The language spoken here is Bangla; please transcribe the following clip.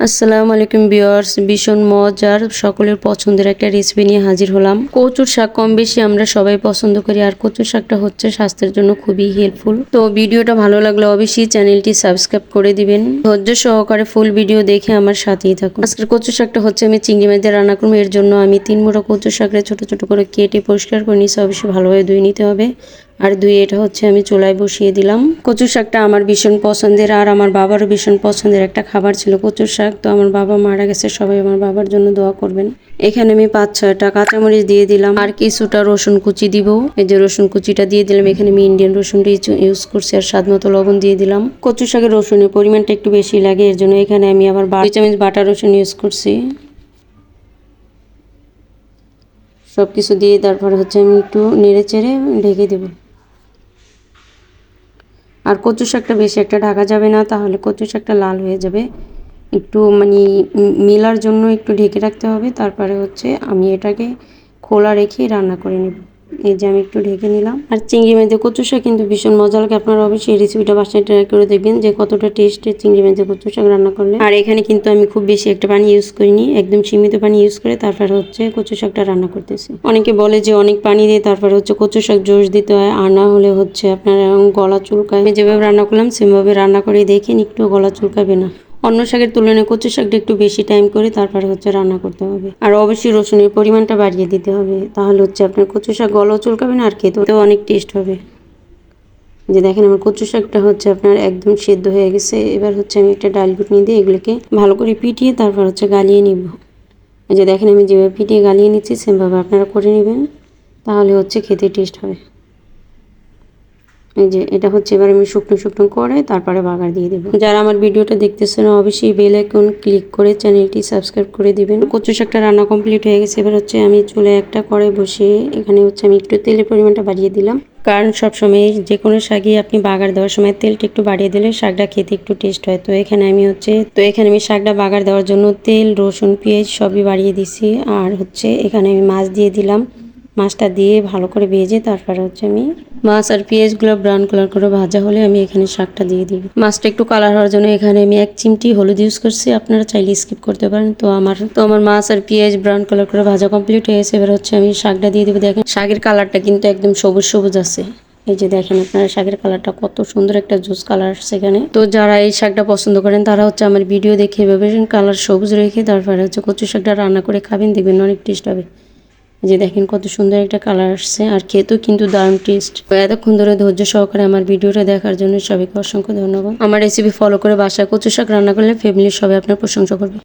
আসসালামু আলাইকুম ভিউয়ার্স, ভীষণ মজার সকলের পছন্দের একটা রেসিপি নিয়ে হাজির হলাম। কচুর শাক কম বেশি আমরা সবাই পছন্দ করি, আর কচুর শাকটা হচ্ছে স্বাস্থ্যের জন্য খুবই হেল্পফুল। তো ভিডিওটা ভালো লাগলে অবশ্যই চ্যানেলটি সাবস্ক্রাইব করে দিবেন। ধৈর্য সহকারে ফুল ভিডিও দেখে আমার সাথেই থাকুন। আজকের কচুর শাকটা হচ্ছে আমি চিংড়ি মাছ দিয়ে রান্না করবো। এর জন্য আমি 3 মুঠো কচুর শাকরে ছোট ছোট করে কেটে পরিষ্কার করে নিয়েছি। অবশ্যই ভালোভাবে ধুয়ে নিতে হবে। আর ধুয়ে এটা হচ্ছে আমি চুলায় বসিয়ে দিলাম। কচুর শাকটা আমার ভীষণ পছন্দের, আর আমার বাবারও ভীষণ পছন্দের একটা খাবার ছিল কচুর শাক। তো আমার বাবা মারা গেছে, সবাই আমার বাবার জন্য দোয়া করবেন। এখানে আমি 5-6টা কাঁচামরিচ দিয়ে দিলাম, আর কিছুটা রসুন কুচি দিব। এই যে রসুন কুচিটা দিয়ে দিলাম। এখানে আমি ইন্ডিয়ান রসুনটা ইউজ করছি, আর স্বাদ মতো লবণ দিয়ে দিলাম। কচুর শাকের রসুনের পরিমাণটা একটু বেশি লাগে, এর জন্য এখানে আমি আবার 2 চামচ বাটা রসুন ইউজ করছি। সবকিছু দিয়ে তারপরে হচ্ছে আমি একটু নেড়ে চেড়ে ঢেকে দেবো। আর কচু শাকটা বেশি একটা ঢাকা যাবে না, তাহলে কচু শাকটা লাল হয়ে যাবে। একটু মানে মেলার জন্য একটু ঢেকে রাখতে হবে। তারপরে হচ্ছে আমি এটাকে খোলা রেখে রান্না করে নেব। এই যে আমি একটু ঢেকে নিলাম। আর চিংড়ি মাছ দিয়ে কচু শাক কিন্তু ভীষণ মজা লাগে। আপনারা অবশ্যই এই রেসিপিটা বাসায় ট্রাই করে দেখবেন যে কতটা টেস্টের চিংড়ি মাছ দিয়ে কচু শাক রান্না করলে। আর এখানে কিন্তু আমি খুব বেশি একটা পানি ইউজ করিনি, একদম সীমিত পানি ইউজ করে তারপরে হচ্ছে কচু শাকটা রান্না করতেছি। অনেকে বলে যে অনেক পানি দিয়ে তারপরে হচ্ছে কচু শাক জোশ দিতে হয়, আর না হলে হচ্ছে আপনার গলা চুলকায়। আমি যেভাবে রান্না করলাম সেভাবে রান্না করে দেখেন, একটু গলা চুলকাবে না। অন্য শাকের তুলনায় কচু শাকটা একটু বেশি টাইম করে তারপরে হচ্ছে রান্না করতে হবে। আর অবশ্যই রসুনের পরিমাণটা বাড়িয়ে দিতে হবে, তাহলে হচ্ছে আপনার কচু শাক গলাও চুলকাবে না, আর খেতেও অনেক টেস্ট হবে। যে দেখেন আমার কচু শাকটা হচ্ছে আপনার একদম সেদ্ধ হয়ে গেছে। এবার হচ্ছে আমি একটা ডাল ঘুটনি দিয়ে এগুলোকে ভালো করে পিটিয়ে তারপর হচ্ছে গালিয়ে নিব। এই যে দেখেন আমি যেভাবে পিটিয়ে গালিয়ে নিচ্ছি সেমভাবে আপনারা করে নেবেন, তাহলে হচ্ছে খেতে টেস্ট হবে। এই যে এটা হচ্ছে এবার আমি শুকনো শুকনো করে তারপরে বাগার দিয়ে দেবো। যারা আমার ভিডিওটা দেখতেছেন অবশ্যই বেল আইকন ক্লিক করে চ্যানেলটি সাবস্ক্রাইব করে দিবেন। কচু শাকটা রান্না কমপ্লিট হয়ে গেছে। এবার হচ্ছে আমি চুলে একটা কড়াই বসিয়ে এখানে হচ্ছে আমি একটু তেলের পরিমাণটা বাড়িয়ে দিলাম, কারণ সবসময় যে কোনো শাকই আপনি বাগার দেওয়ার সময় তেলটা একটু বাড়িয়ে দিলে শাকটা খেতে একটু টেস্ট হয়। তো এখানে আমি শাকটা বাগার দেওয়ার জন্য তেল, রসুন, পেঁয়াজ সবই বাড়িয়ে দিছি। আর হচ্ছে এখানে আমি মাছ দিয়ে দিলাম। মাছটা দিয়ে ভালো করে ভেজে তারপরে হচ্ছে আমি মাছ আর পেঁয়াজগুলো ব্রাউন কালার করে ভাজা হলে আমি এখানে শাকটা দিয়ে দিব। মাছটা একটু কালার হওয়ার জন্য এখানে আমি 1 চিমটি হলুদ ইউজ করছি, আপনারা চাইলে স্কিপ করতে পারেন। তো আমার মাছ আর পেঁয়াজ ব্রাউন কালার করে ভাজা কমপ্লিট হয়ে গেছে। এবার হচ্ছে আমি শাকটা দিয়ে দেবো। দেখেন শাকের কালারটা কিন্তু একদম সবুজ সবুজ আছে। এই যে দেখেন আপনারা শাকের কালারটা কত সুন্দর একটা জুস কালার আসছে এখানে। তো যারা এই শাকটা পছন্দ করেন তারা হচ্ছে আমার ভিডিও দেখে এভাবে কালার সবুজ রেখে তারপরে হচ্ছে কচু শাকটা রান্না করে খাবেন, দেখবেন অনেক টেস্ট হবে। যে দেখেন কত সুন্দর একটা কালার আসছে, আর খেতেও কিন্তু দারুণ টেস্ট। এতক্ষণ ধরে ধৈর্য সহকারে আমার ভিডিওটা দেখার জন্য সবাইকে অসংখ্য ধন্যবাদ। আমার রেসিপি ফলো করে বাসায় কচু শাক রান্না করলে ফ্যামিলির সবাই আপনার প্রশংসা করবে।